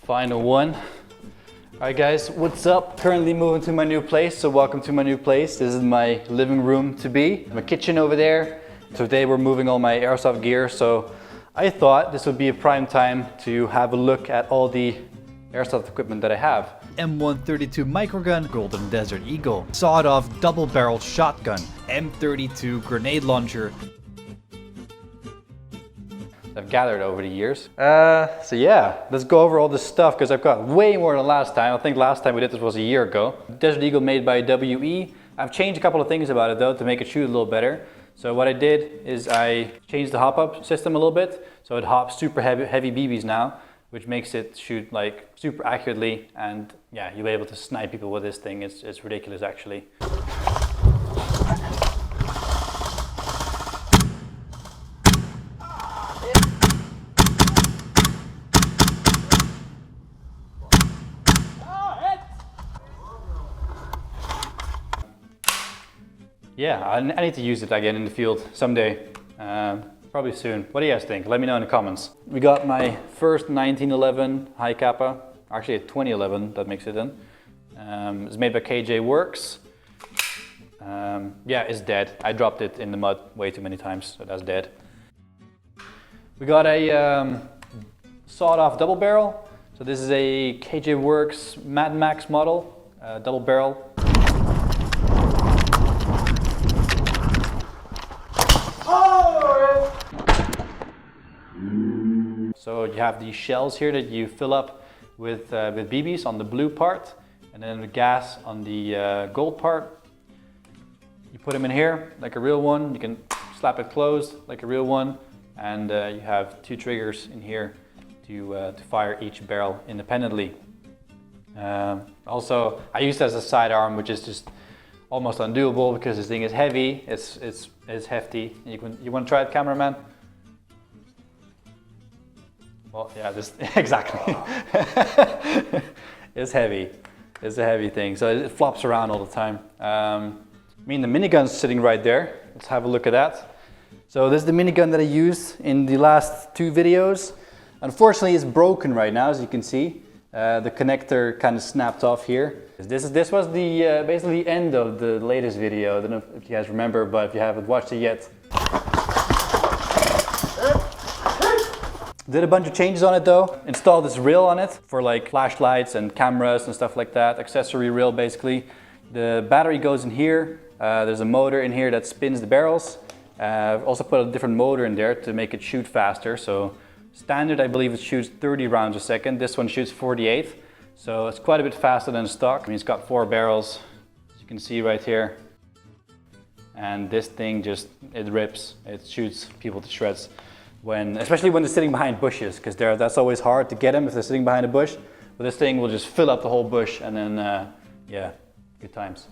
Final one. Alright guys, what's up? Currently moving to my new place, so welcome to my new place. This is my living room to be. My kitchen over there. Today we're moving all my airsoft gear, so I thought this would be a prime time to have a look at all the airsoft equipment that I have. M132 microgun, Golden Desert Eagle, sawed-off double-barrel shotgun, M32 grenade launcher. I've gathered over the years. So yeah, let's go over all this stuff because I've got way more than last time. I think last time we did this was a year ago. Desert Eagle made by WE. I've changed a couple of things about it though to make it shoot a little better. So what I did is I changed the hop-up system a little bit. So it hops super heavy BBs now, which makes it shoot like super accurately, and yeah, you'll be able to snipe people with this thing. It's ridiculous actually. Yeah, I need to use it again in the field someday, probably soon. What do you guys think? Let me know in the comments. We got my first 1911 high kappa, actually a 2011 that makes it in. It's made by KJ Works. Yeah, it's dead. I dropped it in the mud way too many times, so that's dead. We got a sawed-off double barrel. So this is a KJ Works Mad Max model, double barrel. So you have these shells here that you fill up with BBs on the blue part, and then the gas on the gold part. You put them in here like a real one. You can slap it closed like a real one, and you have two triggers in here to fire each barrel independently. Also, I use it as a sidearm, which is just almost undoable because this thing is heavy. It's hefty. You want to try it, cameraman? Well, yeah, this exactly. It's heavy. It's a heavy thing, so it flops around all the time. I mean, the minigun's sitting right there. Let's have a look at that. So this is the minigun that I used in the last two videos. Unfortunately, it's broken right now, as you can see. The connector kind of snapped off here. This was the basically the end of the latest video. I don't know if you guys remember, but if you haven't watched it yet. Did a bunch of changes on it though. Installed this rail on it for like flashlights and cameras and stuff like that. Accessory rail basically. The battery goes in here. There's a motor in here that spins the barrels. I've also put a different motor in there to make it shoot faster. So standard, I believe it shoots 30 rounds a second. This one shoots 48. So it's quite a bit faster than stock. I mean, it's got 4 barrels, as you can see right here. And this thing just, it rips. It shoots people to shreds. Especially when they're sitting behind bushes, because that's always hard to get them if they're sitting behind a bush. But this thing will just fill up the whole bush, and then yeah, good times.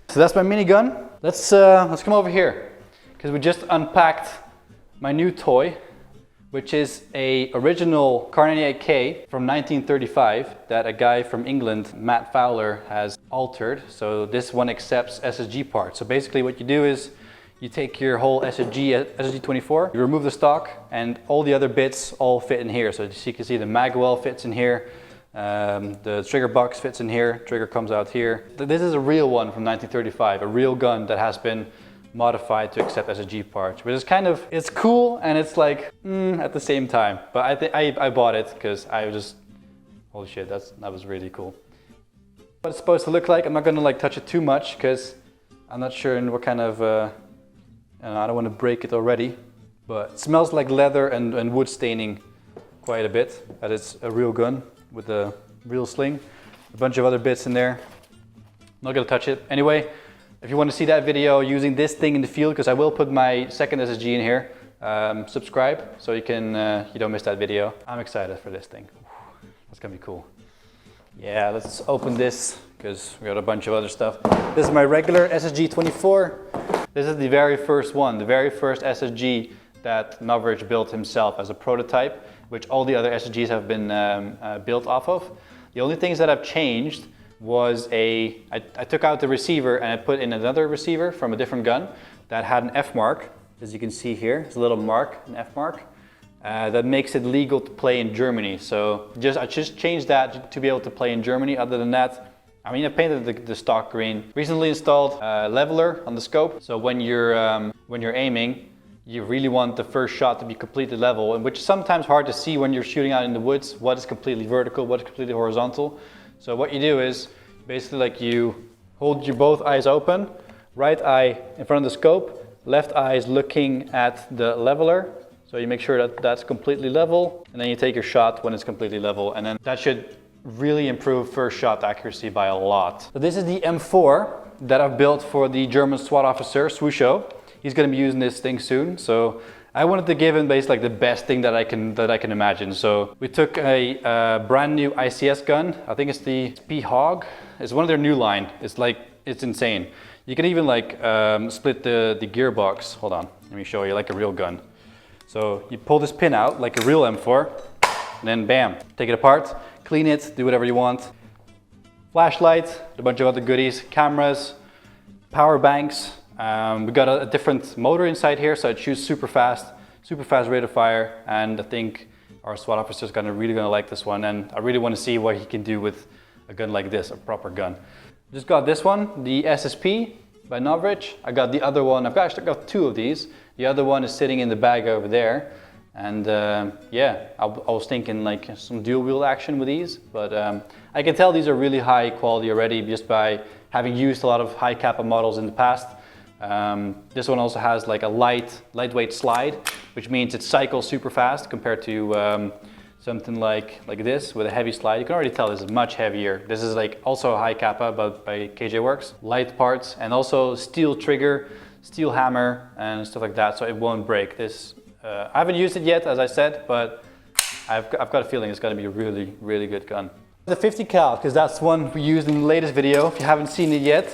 So that's my minigun. Let's come over here, because we just unpacked my new toy, which is a original Kar 98K from 1935 that a guy from England, Matt Fowler, has altered. So this one accepts SSG parts. So basically what you do is you take your whole SSG-24, you remove the stock, and all the other bits all fit in here. So as you can see, the mag well fits in here, the trigger box fits in here, trigger comes out here. This is a real one from 1935, a real gun that has been modified to accept SSG parts, which is kind of, it's cool and it's like, at the same time. But I bought it because I was just, holy shit, that was really cool. What it's supposed to look like, I'm not gonna like touch it too much because I'm not sure in what kind of, I don't want to break it already, but it smells like leather and wood staining quite a bit, as it's a real gun with a real sling. A bunch of other bits in there. Not gonna touch it. Anyway, if you want to see that video using this thing in the field, because I will put my second SSG in here, subscribe so you don't miss that video. I'm excited for this thing. That's gonna be cool. Yeah, let's open this because we got a bunch of other stuff. This is my regular SSG-24. This is the very first one, the very first SSG that Novridge built himself as a prototype, which all the other SSGs have been built off of. The only things that I've changed was I took out the receiver and I put in another receiver from a different gun that had an F mark, as you can see here. It's a little mark, an F mark. that makes it legal to play in Germany. So I just changed that to be able to play in Germany. Other than that, I mean, I painted the stock green. Recently installed a leveler on the scope. So when you're aiming, you really want the first shot to be completely level, and which is sometimes hard to see when you're shooting out in the woods, what is completely vertical, what is completely horizontal. So what you do is basically like you hold your both eyes open, right eye in front of the scope, left eye is looking at the leveler. So you make sure that that's completely level, and then you take your shot when it's completely level, and then that should really improve first shot accuracy by a lot. So this is the M4 that I've built for the German SWAT officer, Swusho. He's going to be using this thing soon, so I wanted to give him basically like the best thing that I can imagine. So we took a brand new ICS gun. I think it's the P-Hog. It's one of their new line. It's insane. You can even like split the gearbox. Hold on, let me show you like a real gun. So you pull this pin out like a real M4, and then bam, take it apart, clean it, do whatever you want. Flashlight, a bunch of other goodies, cameras, power banks. We got a different motor inside here, so it shoots super fast rate of fire, and I think our SWAT officer is really gonna like this one, and I really want to see what he can do with a gun like this, a proper gun. Just got this one, the SSP by Novrich. I got the other one. I've actually got two of these. The other one is sitting in the bag over there, and yeah, I was thinking like some dual wheel action with these, but I can tell these are really high quality already just by having used a lot of high kappa models in the past. This one also has like a lightweight slide, which means it cycles super fast compared to something like this with a heavy slide. You can already tell this is much heavier. This is like also a high kappa, but by KJ Works. Light parts, and also steel trigger, steel hammer and stuff like that, so it won't break. This I haven't used it yet, as I said, but I've got a feeling it's going to be a really good gun. The 50 cal, because that's one we used in the latest video. If you haven't seen it yet,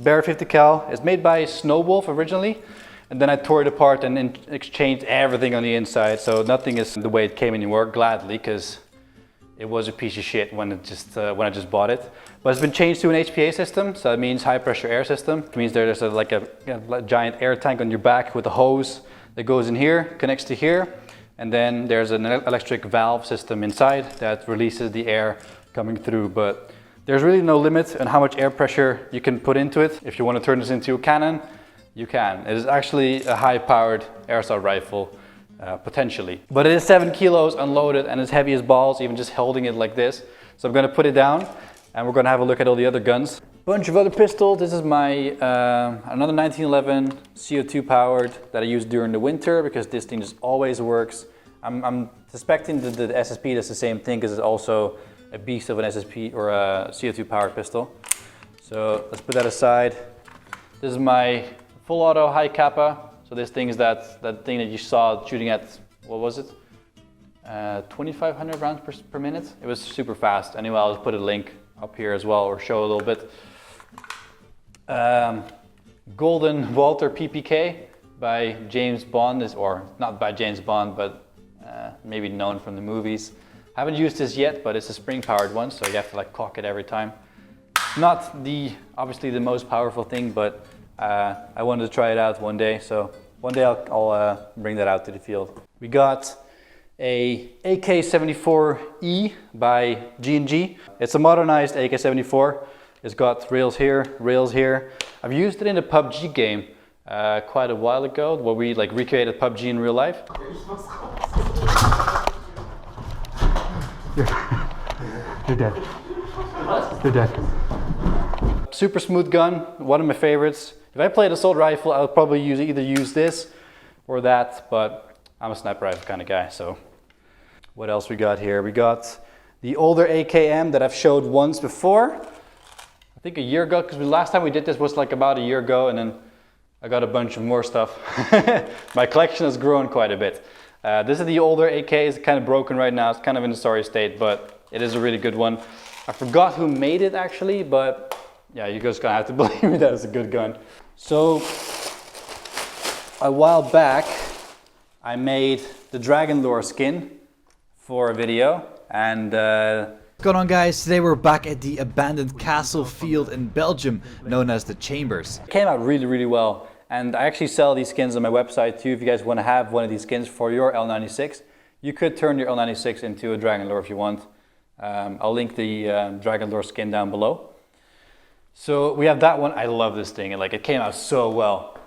Barrett 50 cal is made by Snowwolf originally, and then I tore it apart and exchanged everything on the inside, so nothing is the way it came anymore, gladly, because it was a piece of shit when I just bought it. But it's been changed to an HPA system, so that means high pressure air system. It means there's like a giant air tank on your back with a hose that goes in here, connects to here, and then there's an electric valve system inside that releases the air coming through. But there's really no limit on how much air pressure you can put into it. If you want to turn this into a cannon, you can. It is actually a high-powered airsoft rifle, potentially. But it is 7 kilos unloaded and as heavy as balls, even just holding it like this. So I'm going to put it down and we're going to have a look at all the other guns. Bunch of other pistols. This is my another 1911 CO2 powered that I use during the winter because this thing just always works. I'm suspecting that the SSP does the same thing because it's also a beast of an SSP or a CO2 powered pistol. So let's put that aside. This is my full auto high kappa. So this thing is that thing that you saw shooting at, what was it? 2,500 rounds per minute. It was super fast. Anyway, I'll put a link up here as well, or show a little bit. Golden Walter PPK by James Bond, or not by James Bond, but maybe known from the movies. I haven't used this yet, but it's a spring powered one, so you have to like cock it every time. Not obviously the most powerful thing, but I wanted to try it out one day, so one day I'll bring that out to the field. We got a Aks-74 E by G&G. It's a modernized AK-74. It's got rails here, rails here. I've used it in a PUBG game quite a while ago, where we like recreated PUBG in real life. You're dead. What? You're dead. Super smooth gun, one of my favorites. If I played assault rifle, I would probably either use this or that, but I'm a sniper rifle kind of guy, so. What else we got here? We got the older AKM that I've showed once before. I think a year ago, because the last time we did this was like about a year ago, and then I got a bunch of more stuff. My collection has grown quite a bit. This is the older AK. It's kind of broken right now. It's kind of in a sorry state, but it is a really good one. I forgot who made it actually, but yeah, you're just gonna have to believe me that it's a good gun. So a while back, I made the Dragon Lore skin for a video, and What's going on, guys? Today we're back at the abandoned castle field in Belgium, known as the Chambers. It came out really well, and I actually sell these skins on my website too. If you guys want to have one of these skins for your L96, you could turn your L96 into a Dragon Lore if you want. I'll link the Dragon Lore skin down below. So we have that one. I love this thing. It came out so well.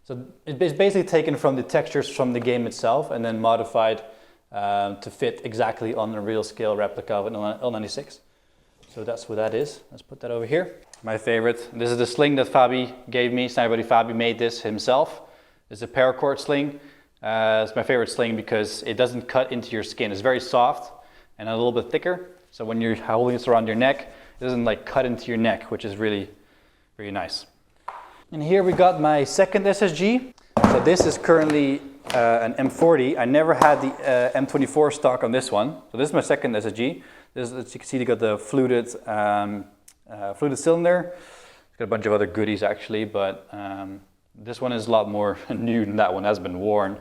So it's basically taken from the textures from the game itself and then modified to fit exactly on a real scale replica of an L96. So that's what that is. Let's put that over here. My favorite. This is the sling that Fabi gave me. Sniper Buddy Fabi made this himself. It's a paracord sling. It's my favorite sling because it doesn't cut into your skin. It's very soft and a little bit thicker. So when you're holding this around your neck, it doesn't cut into your neck, which is really nice. And here we got my second SSG. So this is currently an M40. I never had the M24 stock on this one. So this is my second SSG. This, as you can see, they got the fluted cylinder. It's got a bunch of other goodies actually, but this one is a lot more new than that one. Has been worn.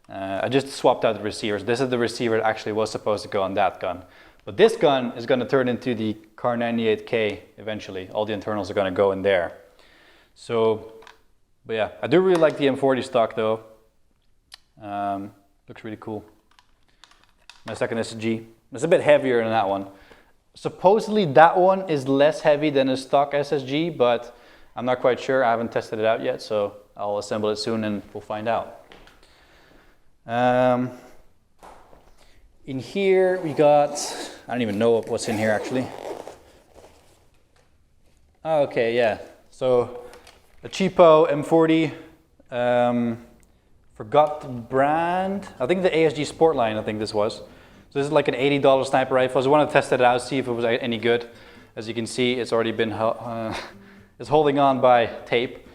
I just swapped out the receivers. This is the receiver that actually was supposed to go on that gun. But this gun is going to turn into the Kar 98K eventually. All the internals are going to go in there. So, but yeah, I do really like the M40 stock though. Looks really cool. My second SSG. It's a bit heavier than that one. Supposedly that one is less heavy than a stock SSG, but I'm not quite sure. I haven't tested it out yet, so I'll assemble it soon and we'll find out. In here we got, I don't even know what's in here actually. Oh, okay, yeah. So a Cheapo M40, forgot the brand. I think the ASG Sportline, I think this was. So this is like an $80 sniper rifle. So I wanted to test it out, see if it was any good. As you can see, it's already been, it's holding on by tape.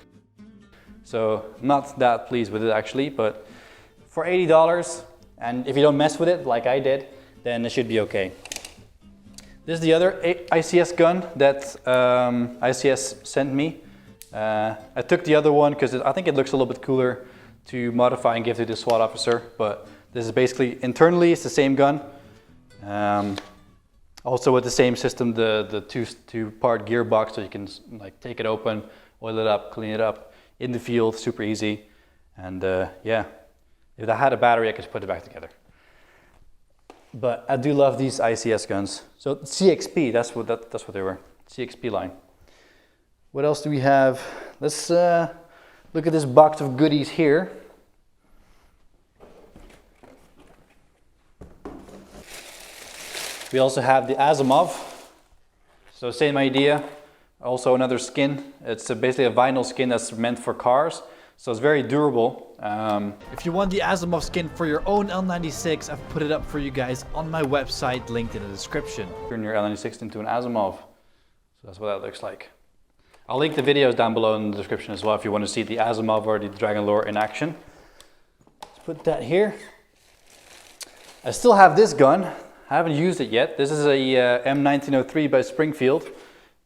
So not that pleased with it actually, but for $80, and if you don't mess with it like I did, then it should be okay. This is the other ICS gun that ICS sent me. I took the other one because I think it looks a little bit cooler to modify and give to the SWAT officer, but this is basically internally it's the same gun. Also with the same system, the two-part gearbox, so you can take it open, oil it up, clean it up in the field, super easy. And yeah, if I had a battery, I could put it back together. But I do love these ICS guns. So CXP, that's what they were. CXP line. What else do we have? Let's look at this box of goodies here. We also have the Asimov. So same idea. Also another skin. It's basically a vinyl skin that's meant for cars. So it's very durable. If you want the Asimov skin for your own L96, I've put it up for you guys on my website, linked in the description. Turn your L96 into an Asimov. So that's what that looks like. I'll link the videos down below in the description as well if you want to see the Asimov or the Dragon Lore in action. Let's put that here. I still have this gun. I haven't used it yet. This is a M1903 by Springfield,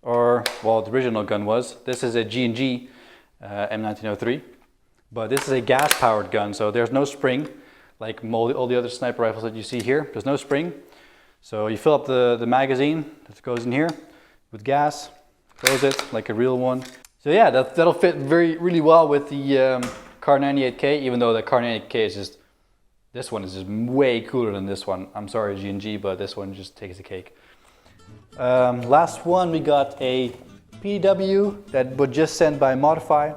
or well, the original gun was. This is a G&G M1903, but this is a gas-powered gun, so there's no spring like all the other sniper rifles that you see here. There's no spring, so you fill up the magazine that goes in here with gas. Close it like a real one. So yeah, that'll fit really well with the Kar 98K, even though the Kar 98K is just, this one is just way cooler than this one. I'm sorry G&G, but this one just takes the cake. Last one, we got a PDW that was just sent by Modify.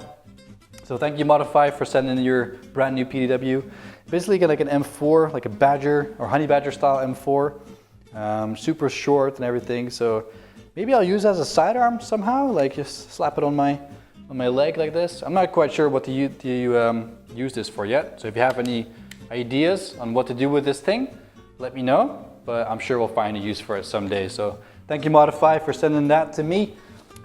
So thank you Modify for sending your brand new PDW. Basically get like an M4, like a Badger or Honey Badger style M4. Super short and everything, so maybe I'll use it as a sidearm somehow, like just slap it on my leg like this. I'm not quite sure what to use this for yet. So if you have any ideas on what to do with this thing, let me know. But I'm sure we'll find a use for it someday. So thank you Modify for sending that to me.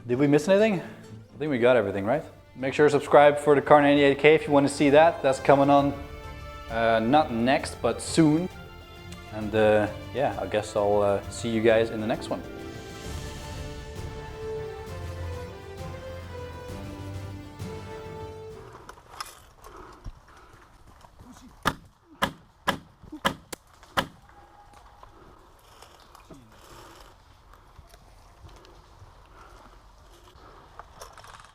Did we miss anything? I think we got everything, right? Make sure to subscribe for the Kar 98K if you want to see that. That's coming on not next, but soon. And yeah, I guess I'll see you guys in the next one.